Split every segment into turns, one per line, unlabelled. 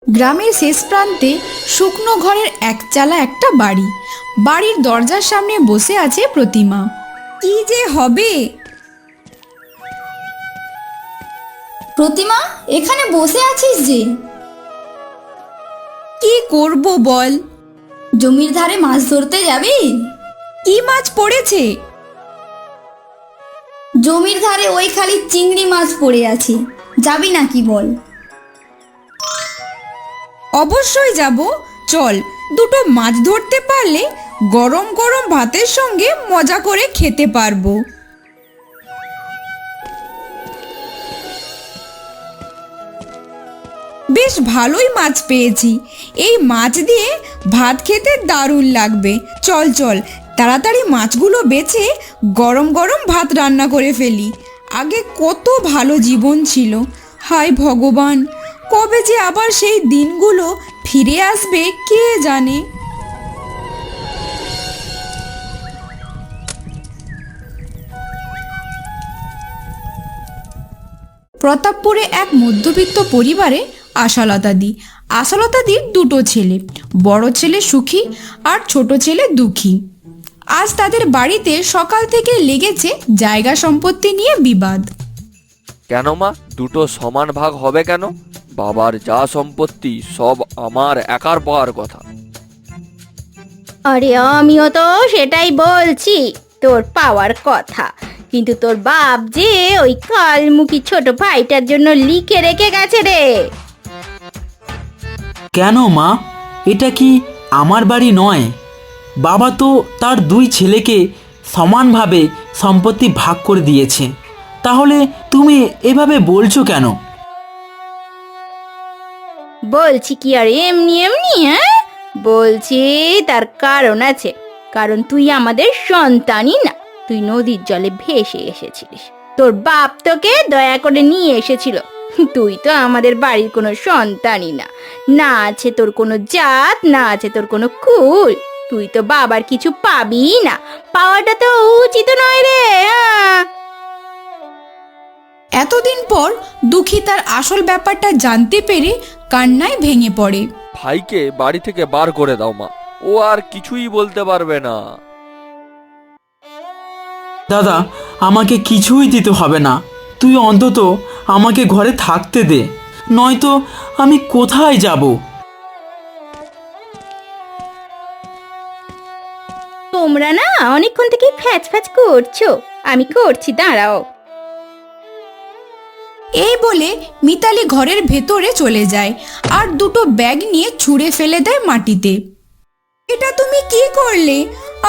গ্রামের শেষ প্রান্তে শুকনো ঘরের একচালা একটা বাড়ি। বাড়ির দরজার সামনে বসে আছে প্রতিমা। কি যে হবে!
প্রতিমা, এখানে বসে আছিস যে?
কি করব বল?
জমির ধারে মাছ ধরতে যাবি?
কি মাছ পড়েছে?
জমির ধারে ওই খালি চিংড়ি মাছ পড়ে আছে, যাবি নাকি বল?
অবশ্যই যাব, চল। দুটো মাছ ধরতে পারলে গরম গরম ভাতের সঙ্গে মজা করে খেতে পারবো। বেশ ভালোই মাছ পেয়েছি, এই মাছ দিয়ে ভাত খেতে দারুণ লাগবে। চল চল, তাড়াতাড়ি মাছগুলো বেছে গরম গরম ভাত রান্না করে ফেলি। আগে কত ভালো জীবন ছিল, হায় ভগবান, কবে যে আবার সেই দিনগুলো ফিরে আসবে কে জানে। প্রতাপপুরে এক মধ্যবিত্ত পরিবারে আশালতাদির দুটো ছেলে, বড় ছেলে সুখী আর ছোট ছেলে দুঃখী। আজ তাদের বাড়িতে সকাল থেকে লেগেছে জায়গা সম্পত্তি নিয়ে বিবাদ।
কেন মা, দুটো সমান ভাগ হবে কেন? বাবার যা সম্পত্তি সব আমার একার পাওয়ার কথা।
আরে আমিও তো সেটাই বলছি, তোর পাওয়ার কথা, কিন্তু তোর বাপ যে ওই কালমুখী ছোট ভাইটার জন্য লিখে রেখে গেছে রে।
কেন মা, এটা কি আমার বাড়ি নয়? বাবা তো তার দুই ছেলেকে সমানভাবে সম্পত্তি ভাগ করে দিয়েছে, তাহলে তুমি এভাবে বলছো কেন?
বলছি কি আর এমনি এমনি, হ্যাঁ? বলছি তার কারণ আছে, কারণ তুই আমাদের সন্তানই না, তুই নদীর জলে ভেসে এসেছিলিস, তোর বাপ তোকে দয়া করে নিয়ে এসেছিল। তুই তো আমাদের বাড়ির কোনো সন্তানই না, না আছে তোর কোনো জাত, না আছে তোর কোনো কুল, তুই তো বাবার কিছু পাবি না, পাওয়াটা তো উচিত নয় রে। হ্যাঁ,
এতদিন পর দুঃখী তার আসল ব্যাপারটা জানতে পেরে কান্নায় ভেঙে পড়ে।
ভাইকে বাড়ি থেকে বার করে দাও মা, ও আর কিছুই বলতে পারবে না।
দাদা, আমাকে কিছুই দিতে হবে না, তুই অন্তত আমাকে ঘরে থাকতে দে, নয়তো আমি কোথায় যাব?
তোমরা না অনেকক্ষণ থেকে ফ্যাচ ফ্যাচ করছো, আমি করছি, দাঁড়াও।
এই বলে মিতালি ঘরের ভেতরে চলে যায় আর দুটো ব্যাগ নিয়ে ছুঁড়ে ফেলে দেয় মাটিতে। এটা তুমি কি করলে?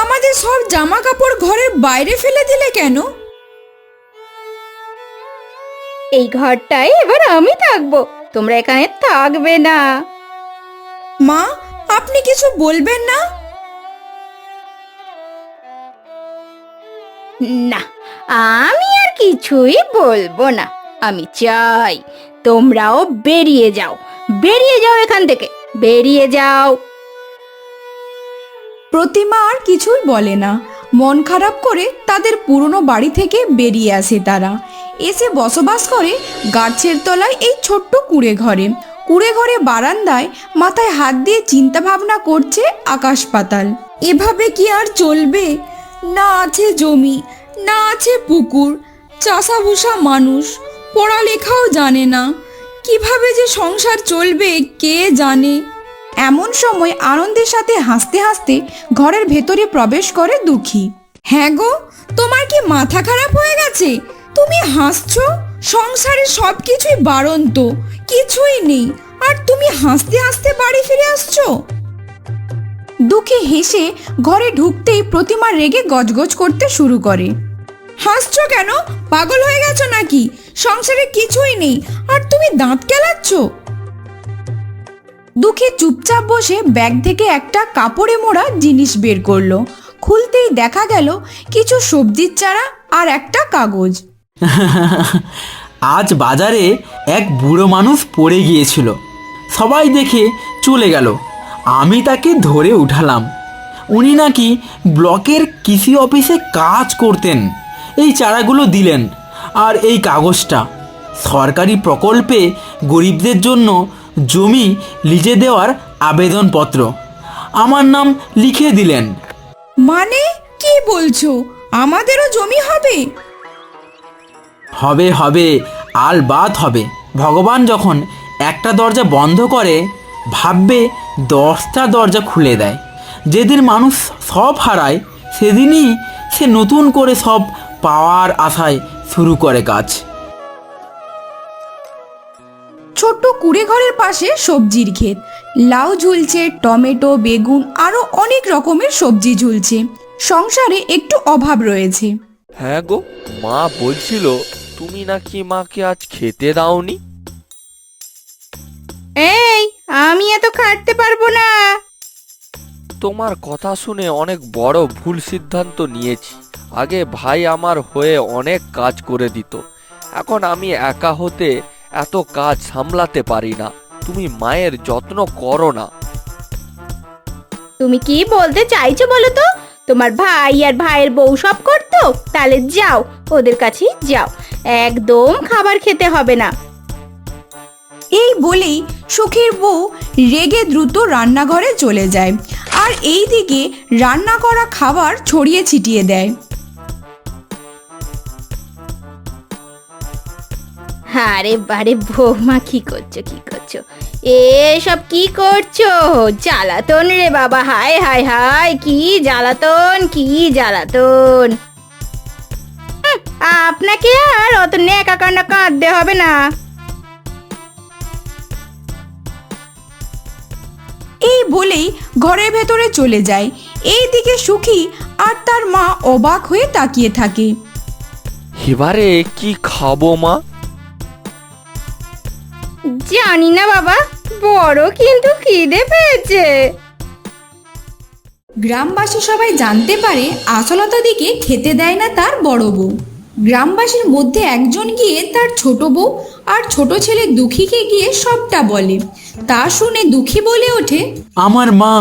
আমাদের সব জামা কাপড় ঘরের বাইরে ফেলে দিলে কেন?
এই ঘরটায় এবার আমি থাকবো, তোমরা এখানে থাকবে না।
মা, আপনি কিছু বলবেন না?
না, আমি আর কিছুই বলবো না, আমি চাই তোমরাও বেরিয়ে যাও, বেরিয়ে যাও এখান থেকে, বেরিয়ে যাও।
প্রতিমা আর কিছুই বলে না, মন খারাপ করে তাদের পুরনো বাড়ি থেকে বেরিয়ে আসে তারা। এসে বসবাস করে গাছের তলায় এই ছোট্ট কুঁড়ে ঘরে বারান্দায় মাথায় হাত দিয়ে চিন্তা ভাবনা করছে আকাশ পাতাল। এভাবে কি আর চলবে? না আছে জমি, না আছে পুকুর, চাষাভুষা মানুষ, পড়ালেখাও জানে না, কিভাবে যে সংসার চলবে কে জানে। এমন সময় আনন্দের সাথে হাসতে হাসতে ঘরের ভেতরে প্রবেশ করে দুঃখী। হ্যাঁ গো, তোমার কি মাথা খারাপ হয়ে গেছে? তুমি হাসছো? সংসারে সব কিছুই বাড়ন্ত, কিছুই নেই, আর তুমি হাসতে হাসতে বাড়ি ফিরে আসছো? দুঃখী হেসে ঘরে ঢুকতেই প্রতিমা রেগে গজগজ করতে শুরু করে। হাসছো কেন? পাগল হয়ে গেছো নাকি? সংসারে কিছুই নেই আর তুমি দাঁত কেলাচ্ছ? দুঃখী চুপচাপ বসে ব্যাগ থেকে একটা কাপড়ে মোড়া জিনিস বের করলো। খুলতেই দেখা গেল কিছু সবজির চারা আর একটা কাগজ।
আজ বাজারে এক বুড়ো মানুষ পড়ে গিয়েছিল, সবাই দেখে চলে গেল, আমি তাকে ধরে উঠালাম। উনি নাকি ব্লকের কৃষি অফিসে কাজ করতেন, এই চারাগুলো দিলেন, আর এই কাগজটা সরকারি প্রকল্পে গরিবদের জন্য জমি লিজে দেওয়ার আবেদনপত্র আমার নাম লিখে দিলেন।
মানে কি বলছো, আমাদেরও জমি হবে?
হবে হবে, আলবাত হবে। ভগবান যখন একটা দরজা বন্ধ করে ভাববে 10টা দরজা খুলে দেয়। যেদিন মানুষ সব হারায় সেদিনই সে নতুন করে সব পাওয়ার আশায় শুরু করে কাজ।
ছোট্ট কুড়ে ঘরের পাশে সবজির ক্ষেত, লাউ ঝুলছে, টমেটো, বেগুন আরো অনেক রকমের সবজি ঝুলছে। সংসারে একটু অভাব রয়েছে।
হ্যাঁ গো, মা বলছিল তুমি নাকি মাকে আজ খেতে দাওনি।
এই, আমি এত খাটতে পারবো না।
তোমার কথা শুনে অনেক বড় ভুল সিদ্ধান্ত নিয়েছি। আগে ভাই আমার হয়ে অনেক কাজ করে দিত, এখন আমি একা হতে এত কাজ সামলাতে পারি না। তুমি মায়ের যত্ন করো না।
তুমি কি বলতে চাইছো বলো তো? তোমার ভাই আর ভাইয়ের বউ সব করতো, তাহলে যাও ওদের কাছেই যাও, একদম খাবার খেতে হবে না।
এই বলেই সুখীর বউ রেগে দ্রুত রান্নাঘরে চলে যায় আর এই দিকে রান্না করা খাবার ছড়িয়ে ছিটিয়ে দেয়।
আরে বারে বৌমা, কি করছো কি করছো? এসব কি করছো? জ্বালাতন রে বাবা, হায় হায় হায়, কি জ্বালাতন কি জ্বালাতন। আপনাকে আর অত নেকা কান্না কাঁদতে হবে না।
এই বলেই ঘরের ভেতরে চলে যায়। এইদিকে সুখী আর তার মা অবাক হয়ে তাকিয়ে থাকে।
এবারে কি খাবো মা?
জানি না বাবা, বড় কিন্তু খিদে পেয়েছে।
গ্রামবাসী সবাই জানতে পারে আশালতা দিকে খেতে দেয় না তার বড় বউ। গ্রামবাসীর মধ্যে একজন গিয়ে তার ছোট বউ আর ছোট ছেলে দুঃখীকে গিয়ে সবটা বলে। তা শুনে দুঃখী বলে ওঠে,
আমার মা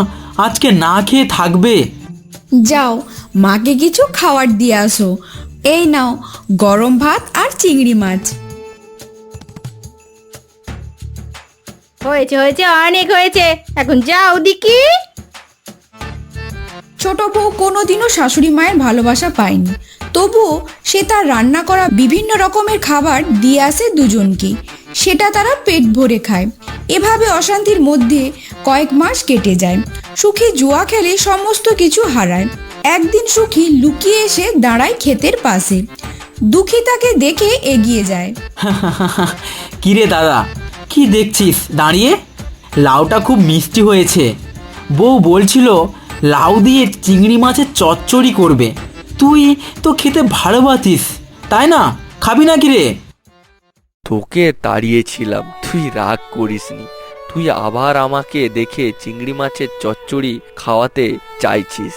আজকে না খেয়ে থাকবে।
যাও মাকে কিছু খাবার দিয়ে আসো। এই নাও গরম ভাত আর চিংড়ি মাছ।
হয়েছে হয়েছে, অনেক হয়েছে, এখন যাও দিকি।
ছোট বউ কোনোদিনও শাশুড়ি মায়ের ভালোবাসা পায়নি, তবুও সে তার রান্না করা বিভিন্ন রকমের খাবার দিয়ে আসে দুজনকে। সেটা তারা পেট ভরে খায়। এভাবে অশান্তির মধ্যে কয়েক মাস কেটে যায়। সুখী জুয়া খেলে সমস্ত কিছু হারায়। একদিন সুখী লুকিয়ে এসে দাঁড়ায় ক্ষেতের পাশে। দুঃখী তাকে দেখে এগিয়ে যায়।
কিরে দাদা, কি দেখছিস দাঁড়িয়ে? লাউটা খুব মিষ্টি হয়েছে। বউ বলছিল লাউ দিয়ে চিংড়ি মাছের চচ্চড়ি করবে। তুই তো খেতে ভালোবাসিস, তাই না? খাবি না কি রে?
তোকে তাড়িয়েছিলাম, তুই রাগ করিসনি। তুই আবার আমাকে দেখে চিংড়ি মাছের চচ্চড়ি খাওয়াতে চাইছিস।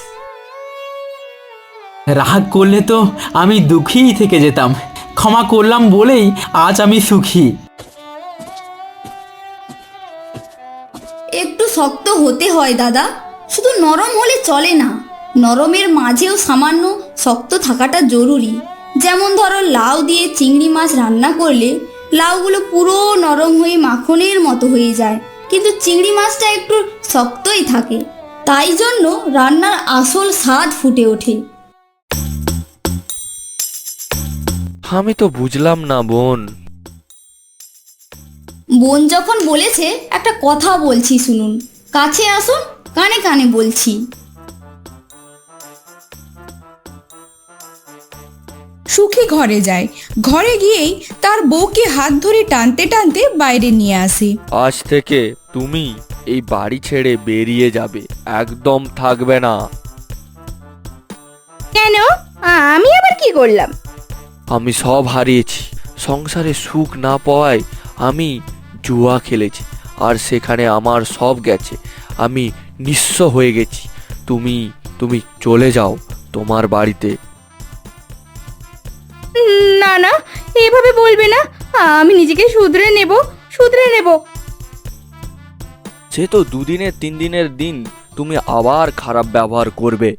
রাগ করলে তো আমি দুঃখীই থেকে যেতাম। ক্ষমা করলাম বলেই আজ আমি সুখী।
একটু শক্ত হতে হয় দাদা, শুধু নরম হলে চলে না। নরমের মাঝেও সামান্য শক্ত থাকাটা জরুরি। যেমন ধরো লাউ দিয়ে চিংড়ি মাছ রান্না করলে লাউগুলো পুরো নরম হয়ে মাখনের মতো হয়ে যায়, কিন্তু চিংড়ি মাছটা একটু শক্তই থাকে। তাই জন্য রান্নার আসল স্বাদ ফুটে ওঠে।
আমি তো বুঝলাম না বোন।
বোন যখন বলেছে, একটা কথা বলছি শুনুন। কাছে আসুন, কানে কানে বলছি।
সুখী ঘরে যায়। ঘরে গিয়েই তার বউকে হাত ধরে টানতে টানতে বাইরে নিয়ে আসে।
আজ থেকে তুমি এই বাড়ি ছেড়ে বেরিয়ে যাবে, একদম থাকবে না।
কেন? আমি আবার কি করলাম?
আমি সব হারিয়েছি। সংসারে সুখ না পাওয়ায় আমি জুয়া খেলেছি, আর সেখানে আমার সব গেছে। আমি নিঃস্ব হয়ে গেছি। তুমি চলে যাও তোমার বাড়িতে।
না না, এভাবে বলবে না। আমি নিজেকে শুধরে নেব, শুধরে নেব।
সে তো 2 দিনের 3 দিনের দিন তুমি আবার খারাপ ব্যবহার করবে।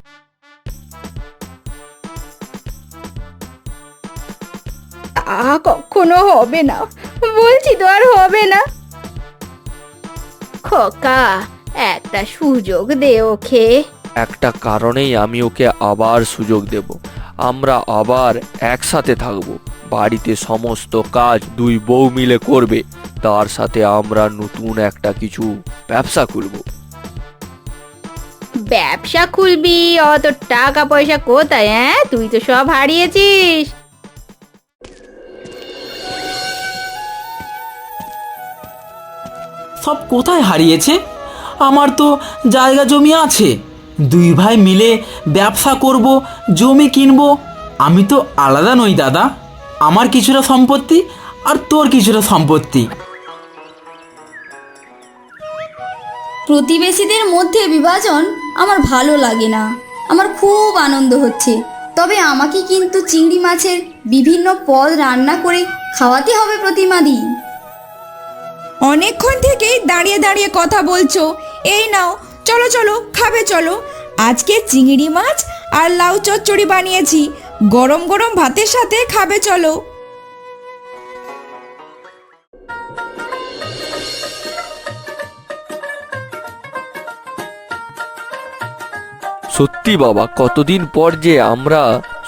তা কখনো হবে না, বলছি তো আর হবে না। খোকা, একটা সুযোগ দে ওকে।
একটা কারণেই আমি ওকে আবার সুযোগ দেব। আমরা আবার একসাথে থাকব, বাড়িতে সমস্ত কাজ দুই বউ মিলে করবে, তার সাথে আমরা নতুন একটা কিছু ব্যবসা খুলব।
ব্যবসা খুলবি? অত টাকা পয়সা কোথায়? হ্যাঁ, তুই তো সব হারিয়েছিস।
সব কোথায় হারিয়েছে? আমার তো জায়গা জমি আছে, দুই ভাই মিলে ব্যবসা করব, জমি কিনবো। আমি তো আলাদা নই দাদা, আমার কিছুটা সম্পত্তি আর তোর কিছুটা সম্পত্তি।
প্রতিবেশীদের মধ্যে বিভাজন আমার ভালো লাগে না। আমার খুব আনন্দ হচ্ছে, তবে আমাকে কিন্তু চিংড়ি মাছের বিভিন্ন পদ রান্না করে খাওয়াতে হবে প্রতিমাদি।
অনেকক্ষণ থেকেই দাঁড়িয়ে দাঁড়িয়ে কথা বলছো, এই নাও, চলো চলো, খাবে চলো। আজকে চিংড়ি মাছ আর লাউ চচ্চড়ি বানিয়েছি, গরম গরম ভাতের সাথে খাবে চলো।
সত্যি বাবা, কতদিন পর যে আমরা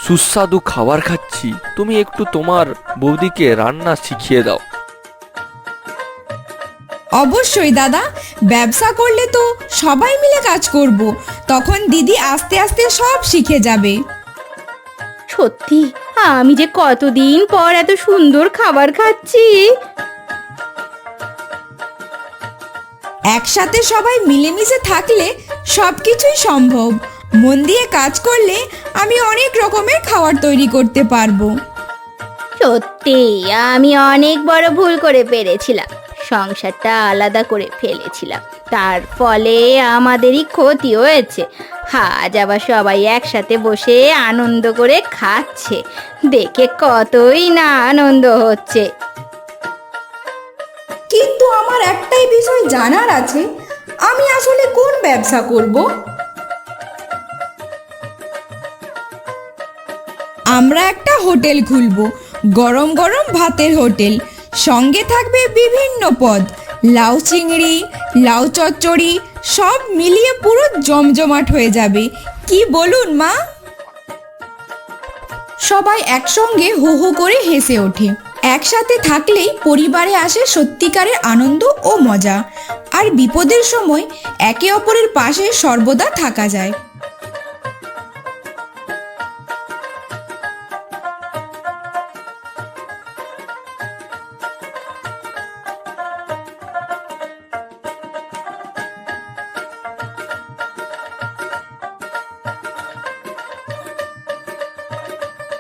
সুস্বাদু খাবার খাচ্ছি। তুমি একটু তোমার বৌদিকে রান্না শিখিয়ে দাও।
অবশ্যই দাদা, ব্যবসা করলে তো সবাই মিলে কাজ করব, তখন দিদি আস্তে আস্তে সব শিখে যাবে।
সত্যি, আমি যে কতদিন পর এত সুন্দর খাবার খাচ্ছি।
একসাথে সবাই মিলেমিশে থাকলে সব কিছুই সম্ভব। মন দিয়ে কাজ করলে আমি অনেক রকমের খাবার তৈরি করতে পারবো।
সত্যি, আমি অনেক বড় ভুল করে পেরেছিলাম। সংসারটা আলাদা করে ফেলেছিলাম, তার ফলে আমাদেরই ক্ষতি হয়েছে। আজ আবার সবাই একসাথে বসে আনন্দ করে খাচ্ছে, দেখে কতই না আনন্দ হচ্ছে।
কিন্তু আমার একটাই বিষয় জানার আছে, আমি আসলে কোন ব্যবসা করব? আমরা একটা হোটেল খুলব, গরম গরম ভাতের হোটেল, সঙ্গে থাকবে বিভিন্ন পদ, লাউ চিংড়ি, লাউ চচ্চড়ি, সব মিলিয়ে পুরো জমজমাট হয়ে যাবে। কি বলুন মা? সবাই একসঙ্গে হো হো করে হেসে ওঠে। একসাথে থাকলেই পরিবারে আসে সত্যিকারের আনন্দ ও মজা, আর বিপদের সময় একে অপরের পাশে সর্বদা থাকা যায়।